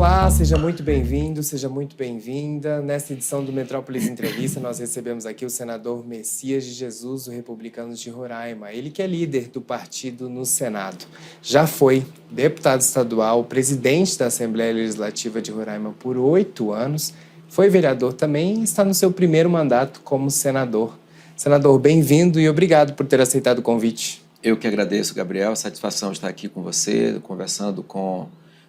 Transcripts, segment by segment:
Olá, seja muito bem-vindo, seja muito bem-vinda. Nesta edição do Metrópolis Entrevista, nós recebemos aqui o senador Messias de Jesus, do Republicanos de Roraima. Ele que é líder do partido no Senado. Já foi deputado estadual, presidente da Assembleia Legislativa de Roraima por 8 anos, foi vereador também e está no seu primeiro mandato como senador. Senador, bem-vindo e obrigado por ter aceitado o convite. Eu que agradeço, Gabriel, a satisfação de estar aqui com você, conversando com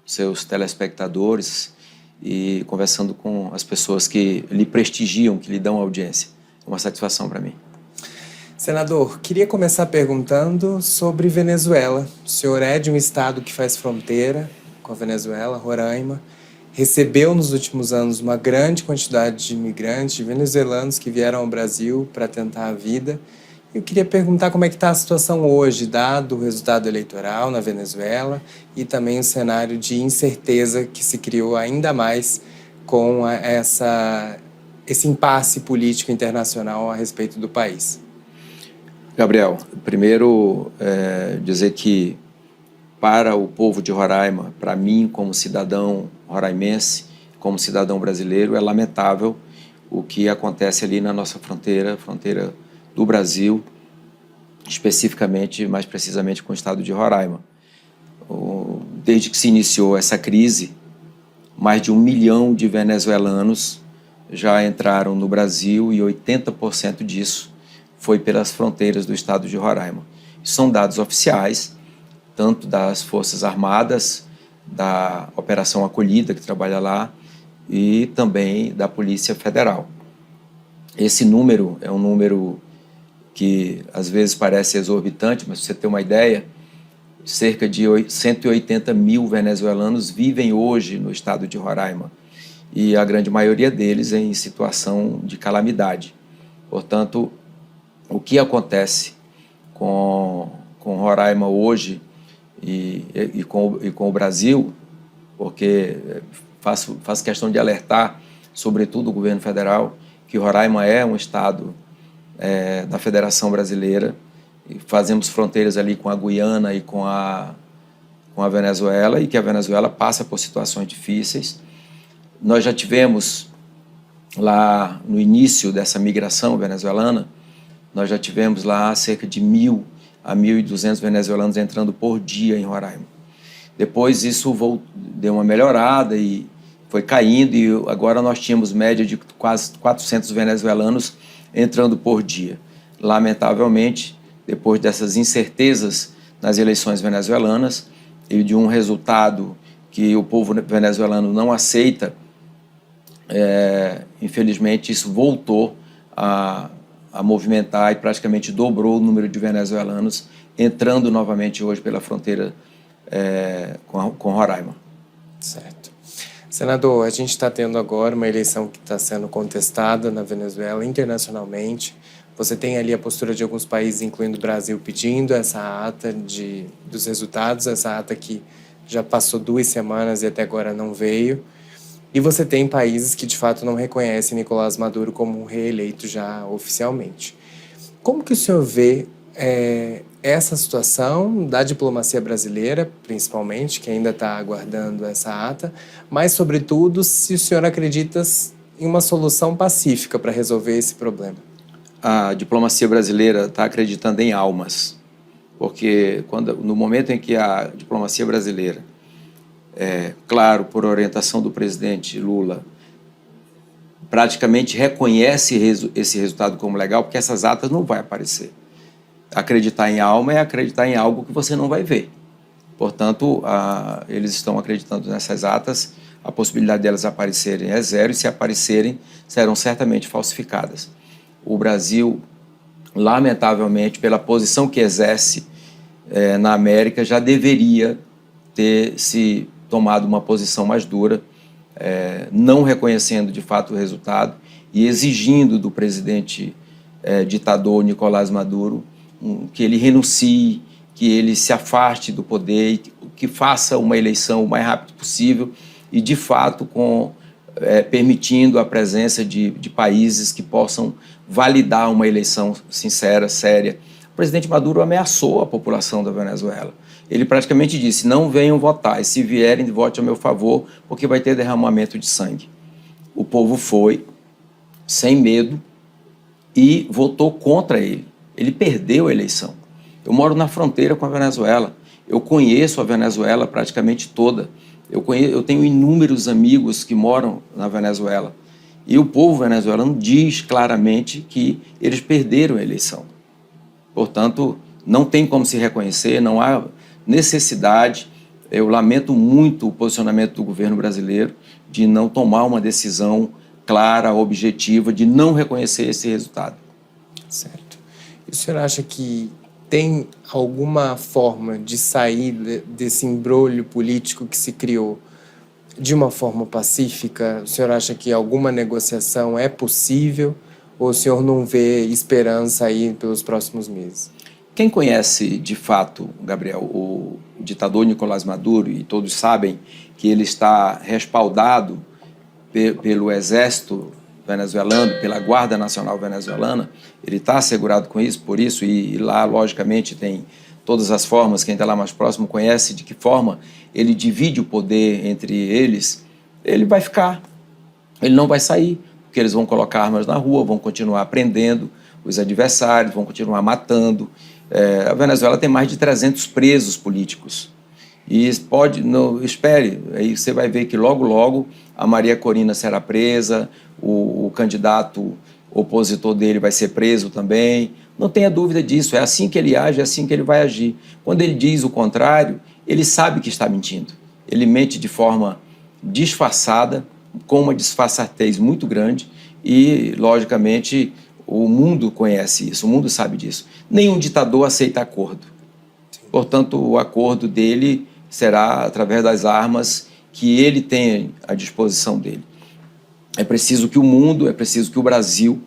seus telespectadores e conversando com as pessoas que lhe prestigiam, que lhe dão audiência. É uma satisfação para mim. Senador, queria começar perguntando sobre Venezuela. O senhor é de um estado que faz fronteira com a Venezuela, Roraima. Recebeu nos últimos anos uma grande quantidade de imigrantes, de venezuelanos que vieram ao Brasil para tentar a vida. Eu queria perguntar como é que está a situação hoje, dado o resultado eleitoral na Venezuela e também o cenário de incerteza que se criou ainda mais com esse impasse político internacional a respeito do país. Gabriel, primeiro dizer que para o povo de Roraima, para mim como cidadão roraimense, como cidadão brasileiro, é lamentável o que acontece ali na nossa fronteira do Brasil, especificamente, mais precisamente com o estado de Roraima. Desde que se iniciou essa crise, mais de 1 milhão de venezuelanos já entraram no Brasil e 80% disso foi pelas fronteiras do estado de Roraima. São dados oficiais, tanto das Forças Armadas, da Operação Acolhida, que trabalha lá, e também da Polícia Federal. Esse número é um número que às vezes parece exorbitante, mas para você ter uma ideia, cerca de 180 mil venezuelanos vivem hoje no estado de Roraima e a grande maioria deles em situação de calamidade. Portanto, o que acontece com Roraima hoje e com o Brasil, porque faço questão de alertar, sobretudo o governo federal, que Roraima é um estado da Federação Brasileira, e fazemos fronteiras ali com a Guiana e com a Venezuela, e que a Venezuela passa por situações difíceis. Nós já tivemos lá no início dessa migração venezuelana, nós já tivemos lá cerca de 1.000 a 1.200 venezuelanos entrando por dia em Roraima. Depois isso deu uma melhorada e foi caindo, e agora nós tínhamos média de quase 400 venezuelanos entrando por dia. Lamentavelmente, depois dessas incertezas nas eleições venezuelanas e de um resultado que o povo venezuelano não aceita, infelizmente isso voltou a movimentar e praticamente dobrou o número de venezuelanos entrando novamente hoje pela fronteira com Roraima. Certo. Senador, a gente está tendo agora uma eleição que está sendo contestada na Venezuela internacionalmente. Você tem ali a postura de alguns países, incluindo o Brasil, pedindo essa ata dos resultados, essa ata que já passou 2 semanas e até agora não veio. E você tem países que, de fato, não reconhecem Nicolás Maduro como reeleito já oficialmente. Como que o senhor vê essa situação da diplomacia brasileira, principalmente, que ainda está aguardando essa ata, mas, sobretudo, se o senhor acredita em uma solução pacífica para resolver esse problema? A diplomacia brasileira está acreditando em almas, porque no momento em que a diplomacia brasileira, claro, por orientação do presidente Lula, praticamente reconhece esse resultado como legal, porque essas atas não vão aparecer. Acreditar em alma é acreditar em algo que você não vai ver. Portanto, eles estão acreditando nessas atas, a possibilidade delas aparecerem é zero, e se aparecerem, serão certamente falsificadas. O Brasil, lamentavelmente, pela posição que exerce na América, já deveria ter se tomado uma posição mais dura, não reconhecendo de fato o resultado e exigindo do presidente ditador Nicolás Maduro que ele renuncie, que ele se afaste do poder, que faça uma eleição o mais rápido possível e, de fato, permitindo a presença de países que possam validar uma eleição sincera, séria, o presidente Maduro ameaçou a população da Venezuela. Ele praticamente disse: não venham votar, e se vierem, vote a meu favor, porque vai ter derramamento de sangue. O povo foi, sem medo, e votou contra ele. Ele perdeu a eleição. Eu moro na fronteira com a Venezuela. Eu conheço a Venezuela praticamente toda. Eu tenho inúmeros amigos que moram na Venezuela. E o povo venezuelano diz claramente que eles perderam a eleição. Portanto, não tem como se reconhecer, não há necessidade. Eu lamento muito o posicionamento do governo brasileiro de não tomar uma decisão clara, objetiva, de não reconhecer esse resultado. Certo. E o senhor acha que tem alguma forma de sair desse embrolho político que se criou de uma forma pacífica? O senhor acha que alguma negociação é possível ou o senhor não vê esperança aí pelos próximos meses? Quem conhece de fato, Gabriel, o ditador Nicolás Maduro, e todos sabem que ele está respaldado pelo exército venezuelano, pela Guarda Nacional Venezuelana, ele está assegurado com isso, por isso, e lá, logicamente, tem todas as formas, quem está lá mais próximo conhece de que forma ele divide o poder entre eles, ele vai ficar, ele não vai sair, porque eles vão colocar armas na rua, vão continuar prendendo os adversários, vão continuar matando. A Venezuela tem mais de 300 presos políticos. E pode, não, espere, aí você vai ver que logo, logo a Maria Corina será presa, o candidato opositor dele vai ser preso também. Não tenha dúvida disso, é assim que ele age, é assim que ele vai agir. Quando ele diz o contrário, ele sabe que está mentindo. Ele mente de forma disfarçada, com uma disfarçatez muito grande e, logicamente, o mundo conhece isso, o mundo sabe disso. Nenhum ditador aceita acordo. Portanto, o acordo dele será através das armas que ele tem à disposição dele. É preciso que o mundo, é preciso que o Brasil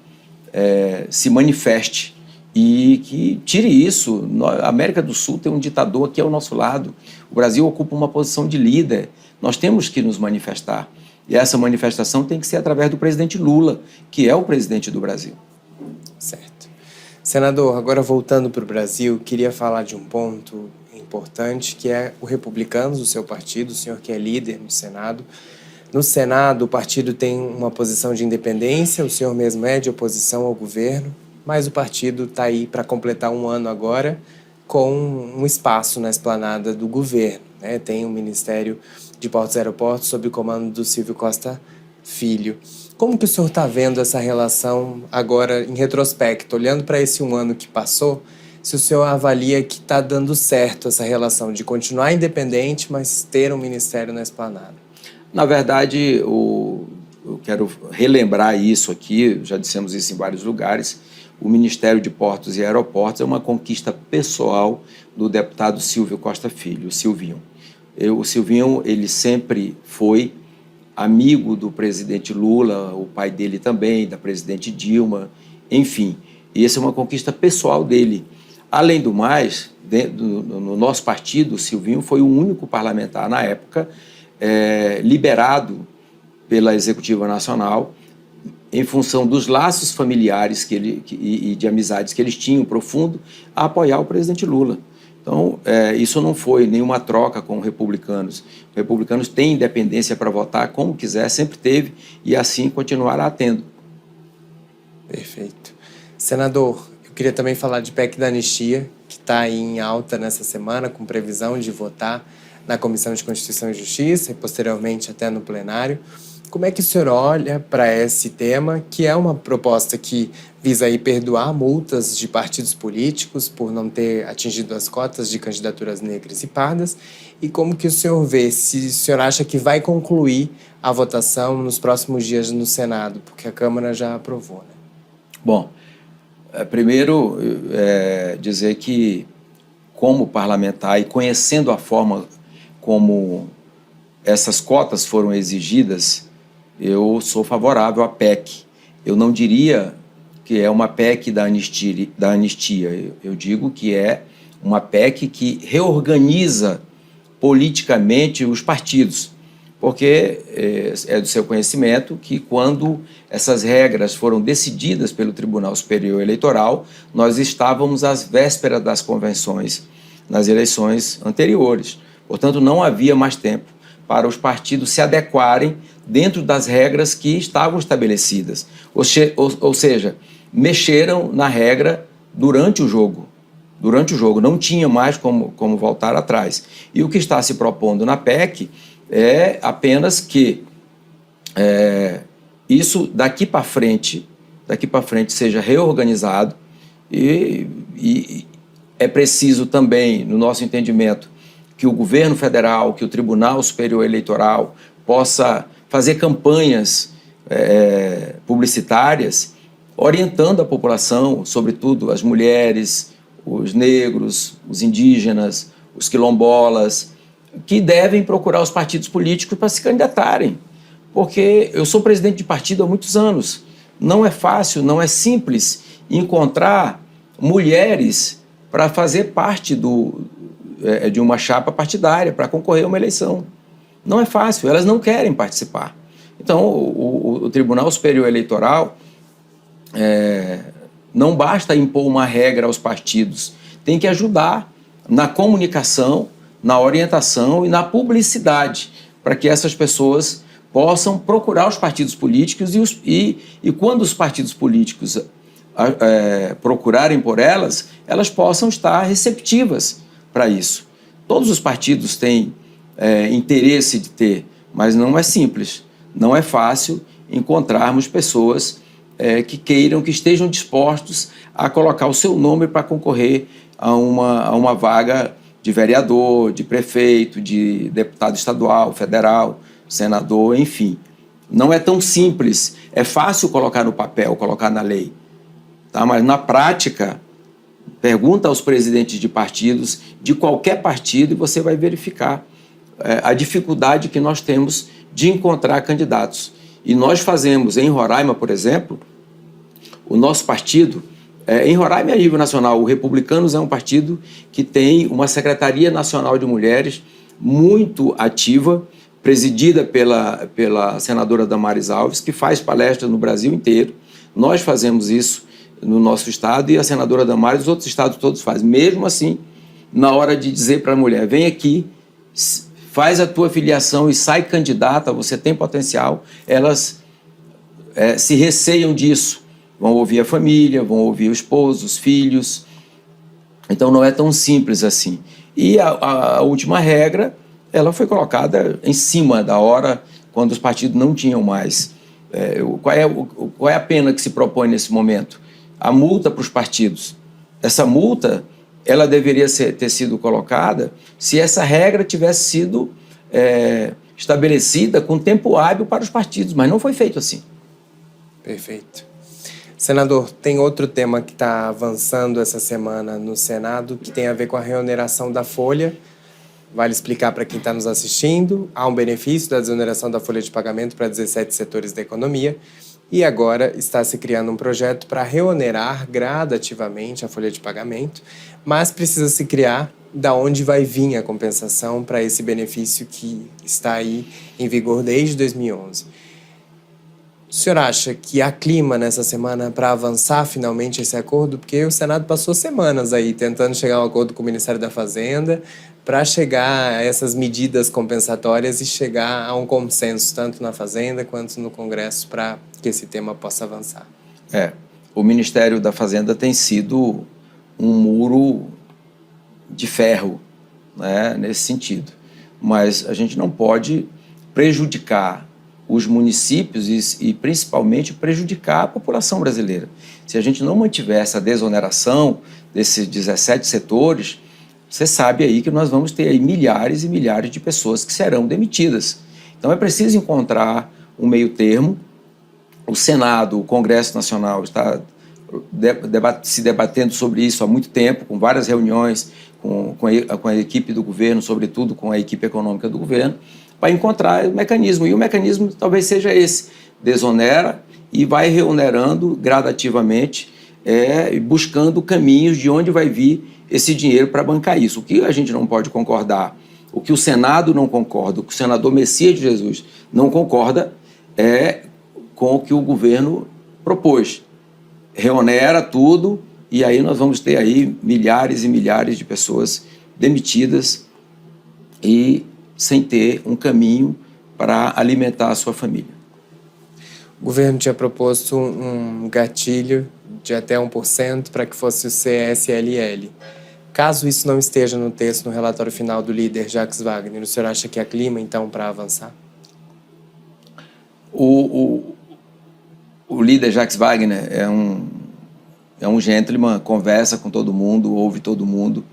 se manifeste e que tire isso. A América do Sul tem um ditador aqui ao nosso lado. O Brasil ocupa uma posição de líder. Nós temos que nos manifestar. E essa manifestação tem que ser através do presidente Lula, que é o presidente do Brasil. Certo. Senador, agora voltando para o Brasil, queria falar de um ponto importante, que é o Republicanos, o seu partido, o senhor que é líder no Senado. No Senado, o partido tem uma posição de independência, o senhor mesmo é de oposição ao governo, mas o partido está aí para completar um ano agora com um espaço na esplanada do governo, né? Tem o Ministério de Portos e Aeroportos sob o comando do Silvio Costa Filho. Como que o senhor está vendo essa relação agora em retrospecto, olhando para esse um ano que passou, se o senhor avalia que está dando certo essa relação de continuar independente, mas ter um ministério na esplanada? Na verdade, eu quero relembrar isso aqui, já dissemos isso em vários lugares, o Ministério de Portos e Aeroportos é uma conquista pessoal do deputado Silvio Costa Filho, o Silvinho. O Silvinho, ele sempre foi amigo do presidente Lula, o pai dele também, da presidente Dilma, enfim. E essa é uma conquista pessoal dele. Além do mais, no nosso partido, o Silvinho foi o único parlamentar na época liberado pela Executiva Nacional em função dos laços familiares e de amizades que eles tinham profundo a apoiar o presidente Lula. Então, isso não foi nenhuma troca com republicanos. Os republicanos têm independência para votar como quiser, sempre teve, e assim continuará tendo. Perfeito. Senador, eu queria também falar de PEC da anistia, que está aí em alta nessa semana, com previsão de votar na Comissão de Constituição e Justiça e posteriormente até no plenário. Como é que o senhor olha para esse tema, que é uma proposta que visa aí perdoar multas de partidos políticos por não ter atingido as cotas de candidaturas negras e pardas, e como que o senhor vê, se o senhor acha que vai concluir a votação nos próximos dias no Senado, porque a Câmara já aprovou, né? Bom, primeiro dizer que, como parlamentar e conhecendo a forma como essas cotas foram exigidas, eu sou favorável à PEC. Eu não diria que é uma PEC da anistia. Eu digo que é uma PEC que reorganiza politicamente os partidos. porque é do seu conhecimento que quando essas regras foram decididas pelo Tribunal Superior Eleitoral, nós estávamos às vésperas das convenções nas eleições anteriores. Portanto, não havia mais tempo para os partidos se adequarem dentro das regras que estavam estabelecidas. Ou seja, mexeram na regra durante o jogo. Durante o jogo, não tinha mais como voltar atrás. E o que está se propondo na PEC é apenas que isso daqui para frente seja reorganizado e é preciso também, no nosso entendimento, que o governo federal, que o Tribunal Superior Eleitoral possa fazer campanhas publicitárias orientando a população, sobretudo as mulheres, os negros, os indígenas, os quilombolas, que devem procurar os partidos políticos para se candidatarem. Porque eu sou presidente de partido há muitos anos. Não é fácil, não é simples encontrar mulheres para fazer parte de uma chapa partidária, para concorrer a uma eleição. Não é fácil, elas não querem participar. Então, o Tribunal Superior Eleitoral não basta impor uma regra aos partidos, tem que ajudar na comunicação, na orientação e na publicidade, para que essas pessoas possam procurar os partidos políticos e quando os partidos políticos procurarem por elas, elas possam estar receptivas para isso. Todos os partidos têm interesse de ter, mas não é simples, não é fácil encontrarmos pessoas que queiram, que estejam dispostos a colocar o seu nome para concorrer a uma vaga de vereador, de prefeito, de deputado estadual, federal, senador, enfim. Não é tão simples, é fácil colocar no papel, colocar na lei, tá? Mas na prática, pergunta aos presidentes de partidos, de qualquer partido, e você vai verificar a dificuldade que nós temos de encontrar candidatos. E nós fazemos, em Roraima, por exemplo, o nosso partido, em Roraima e a nível nacional, o Republicanos é um partido que tem uma Secretaria Nacional de Mulheres muito ativa, presidida pela senadora Damares Alves, que faz palestras no Brasil inteiro. Nós fazemos isso no nosso estado e a senadora Damares, os outros estados todos fazem. Mesmo assim, na hora de dizer para a mulher, vem aqui, faz a tua filiação e sai candidata, você tem potencial, elas se receiam disso. Vão ouvir a família, vão ouvir o esposo, os filhos. Então não é tão simples assim. E a última regra, ela foi colocada em cima da hora, quando os partidos não tinham mais. Qual é a pena que se propõe nesse momento? A multa para os partidos. Essa multa, ela deveria ter sido colocada se essa regra tivesse sido estabelecida com tempo hábil para os partidos, mas não foi feito assim. Perfeito. Senador, tem outro tema que está avançando essa semana no Senado, que tem a ver com a reoneração da folha. Vale explicar para quem está nos assistindo, há um benefício da desoneração da folha de pagamento para 17 setores da economia e agora está se criando um projeto para reonerar gradativamente a folha de pagamento, mas precisa se criar da onde vai vir a compensação para esse benefício que está aí em vigor desde 2011. O senhor acha que há clima nessa semana para avançar finalmente esse acordo? Porque o Senado passou semanas aí tentando chegar a um acordo com o Ministério da Fazenda para chegar a essas medidas compensatórias e chegar a um consenso, tanto na Fazenda quanto no Congresso, para que esse tema possa avançar. O Ministério da Fazenda tem sido um muro de ferro, né, nesse sentido. Mas a gente não pode prejudicar os municípios e principalmente prejudicar a população brasileira. Se a gente não mantiver essa desoneração desses 17 setores, você sabe aí que nós vamos ter aí milhares e milhares de pessoas que serão demitidas. Então é preciso encontrar um meio termo. O Senado, o Congresso Nacional está se debatendo sobre isso há muito tempo, com várias reuniões com a equipe do governo, sobretudo com a equipe econômica do governo, para encontrar o mecanismo. E o mecanismo talvez seja esse: desonera e vai reonerando gradativamente, buscando caminhos de onde vai vir esse dinheiro para bancar isso. O que a gente não pode concordar O que o Senado não concorda, o que o senador Messias de Jesus não concorda é com o que o governo propôs. Reonera tudo e aí nós vamos ter aí milhares e milhares de pessoas demitidas e sem ter um caminho para alimentar a sua família. O governo tinha proposto um gatilho de até 1% para que fosse o CSLL. Caso isso não esteja no texto, no relatório final do líder Jacques Wagner, o senhor acha que há clima, então, para avançar? O líder Jacques Wagner é um gentleman, conversa com todo mundo, ouve todo mundo.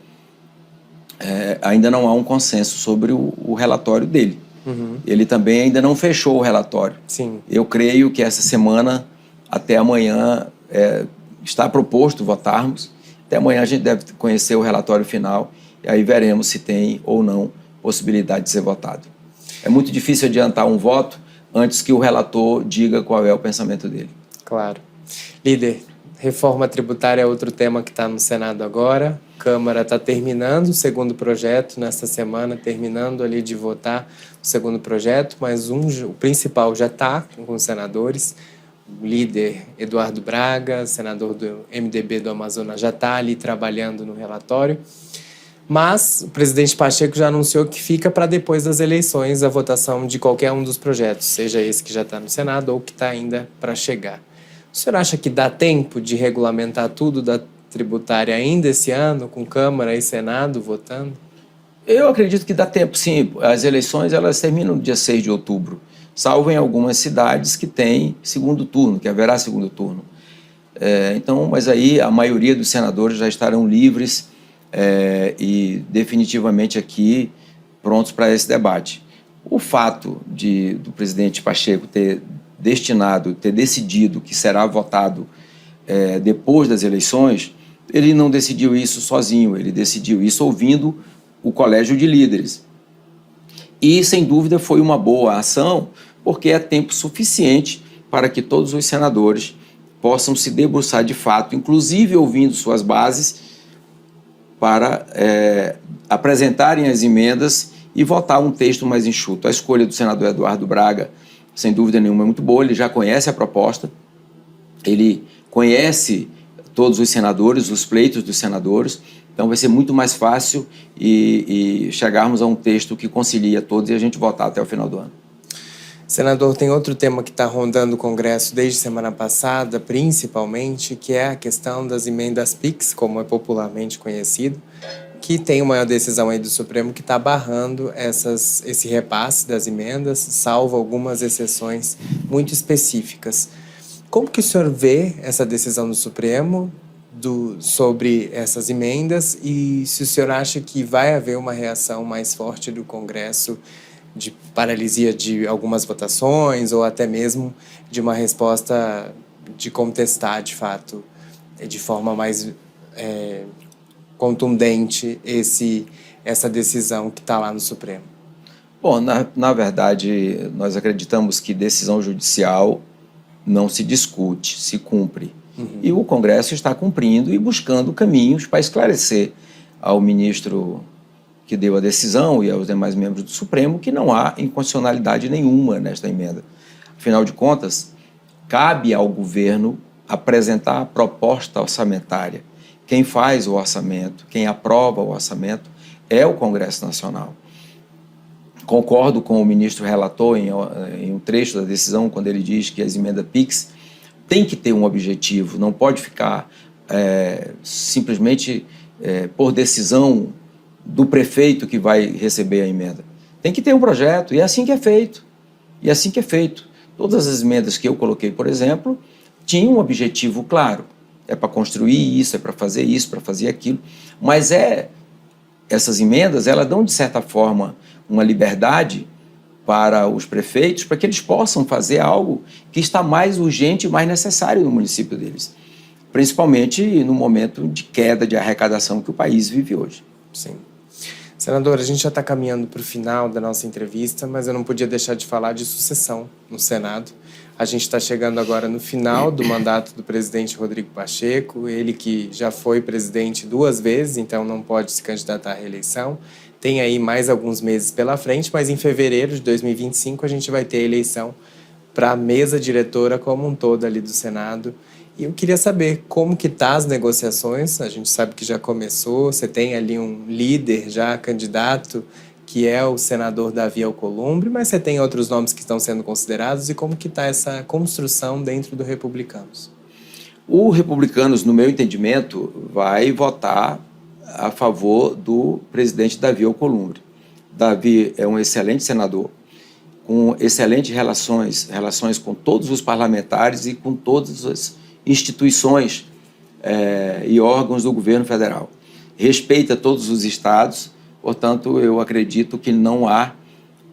Ainda não há um consenso sobre o relatório dele. Uhum. Ele também ainda não fechou o relatório. Sim. Eu creio que essa semana, até amanhã, está proposto votarmos. Até amanhã a gente deve conhecer o relatório final e aí veremos se tem ou não possibilidade de ser votado. É muito difícil adiantar um voto antes que o relator diga qual é o pensamento dele. Claro. Líder, reforma tributária é outro tema que está no Senado agora. A Câmara está terminando o segundo projeto nesta semana, terminando ali de votar o segundo projeto, mas o principal já está com os senadores. O líder Eduardo Braga, senador do MDB do Amazonas, já está ali trabalhando no relatório. Mas o presidente Pacheco já anunciou que fica para depois das eleições a votação de qualquer um dos projetos, seja esse que já está no Senado ou que está ainda para chegar. O senhor acha que dá tempo de regulamentar tudo da tributária ainda esse ano, com Câmara e Senado votando? Eu acredito que dá tempo, sim. As eleições elas terminam no dia 6 de outubro, salvo em algumas cidades que têm segundo turno, que haverá segundo turno. Então, mas aí a maioria dos senadores já estarão livres e definitivamente aqui prontos para esse debate. O fato do presidente Pacheco ter decidido que será votado depois das eleições, ele não decidiu isso sozinho, ele decidiu isso ouvindo o colégio de líderes. E, sem dúvida, foi uma boa ação, porque é tempo suficiente para que todos os senadores possam se debruçar de fato, inclusive ouvindo suas bases, para apresentarem as emendas e votar um texto mais enxuto. A escolha do senador Eduardo Braga, sem dúvida nenhuma, é muito boa, ele já conhece a proposta, ele conhece todos os senadores, os pleitos dos senadores, então vai ser muito mais fácil e chegarmos a um texto que concilia todos e a gente votar até o final do ano. Senador, tem outro tema que está rondando o Congresso desde semana passada, principalmente, que é a questão das emendas PIX, como é popularmente conhecido, que tem uma decisão aí do Supremo que está barrando esse repasse das emendas, salvo algumas exceções muito específicas. Como que o senhor vê essa decisão do Supremo sobre essas emendas e se o senhor acha que vai haver uma reação mais forte do Congresso de paralisia de algumas votações ou até mesmo de uma resposta de contestar, de fato, de forma mais contundente essa decisão que está lá no Supremo? Bom, na verdade, nós acreditamos que decisão judicial não se discute, se cumpre. Uhum. E o Congresso está cumprindo e buscando caminhos para esclarecer ao ministro que deu a decisão e aos demais membros do Supremo que não há inconstitucionalidade nenhuma nesta emenda. Afinal de contas, cabe ao governo apresentar a proposta orçamentária. Quem faz o orçamento, quem aprova o orçamento é o Congresso Nacional. Concordo com o ministro relator em um trecho da decisão, quando ele diz que as emendas PIX têm que ter um objetivo, não pode ficar simplesmente por decisão do prefeito que vai receber a emenda. Tem que ter um projeto, e é assim que é feito. E é assim que é feito. Todas as emendas que eu coloquei, por exemplo, tinham um objetivo claro. É para construir isso, é para fazer isso, para fazer aquilo. Mas essas emendas, elas dão, de certa forma, uma liberdade para os prefeitos, para que eles possam fazer algo que está mais urgente e mais necessário no município deles. Principalmente no momento de queda de arrecadação que o país vive hoje. Sim. Senador, a gente já está caminhando para o final da nossa entrevista, mas eu não podia deixar de falar de sucessão no Senado. A gente está chegando agora no final do mandato do presidente Rodrigo Pacheco, ele que já foi presidente 2 vezes, então não pode se candidatar à reeleição. tem aí mais alguns meses pela frente, mas em fevereiro de 2025 a gente vai ter a eleição para a mesa diretora como um todo ali do Senado. E eu queria saber como que tá as negociações. A gente sabe que já começou, você tem ali um líder já candidato, que é o senador Davi Alcolumbre, mas você tem outros nomes que estão sendo considerados, e como que está essa construção dentro do Republicanos? O Republicanos, no meu entendimento, vai votar a favor do presidente Davi Alcolumbre. Davi é um excelente senador, com excelentes relações com todos os parlamentares e com todas as instituições e órgãos do governo federal. Respeita todos os estados, portanto, eu acredito que não há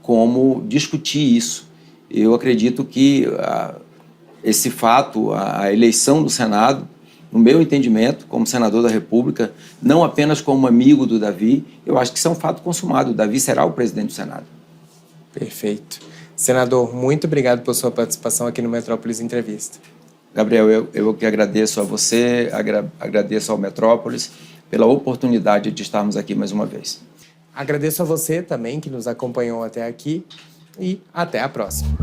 como discutir isso. Eu acredito que esse fato, a eleição do Senado, no meu entendimento, como senador da República, não apenas como amigo do Davi, eu acho que isso é um fato consumado. O Davi será o presidente do Senado. Perfeito. Senador, muito obrigado por sua participação aqui no Metrópolis Entrevista. Gabriel, eu que agradeço a você, agradeço ao Metrópolis pela oportunidade de estarmos aqui mais uma vez. Agradeço a você também que nos acompanhou até aqui e até a próxima.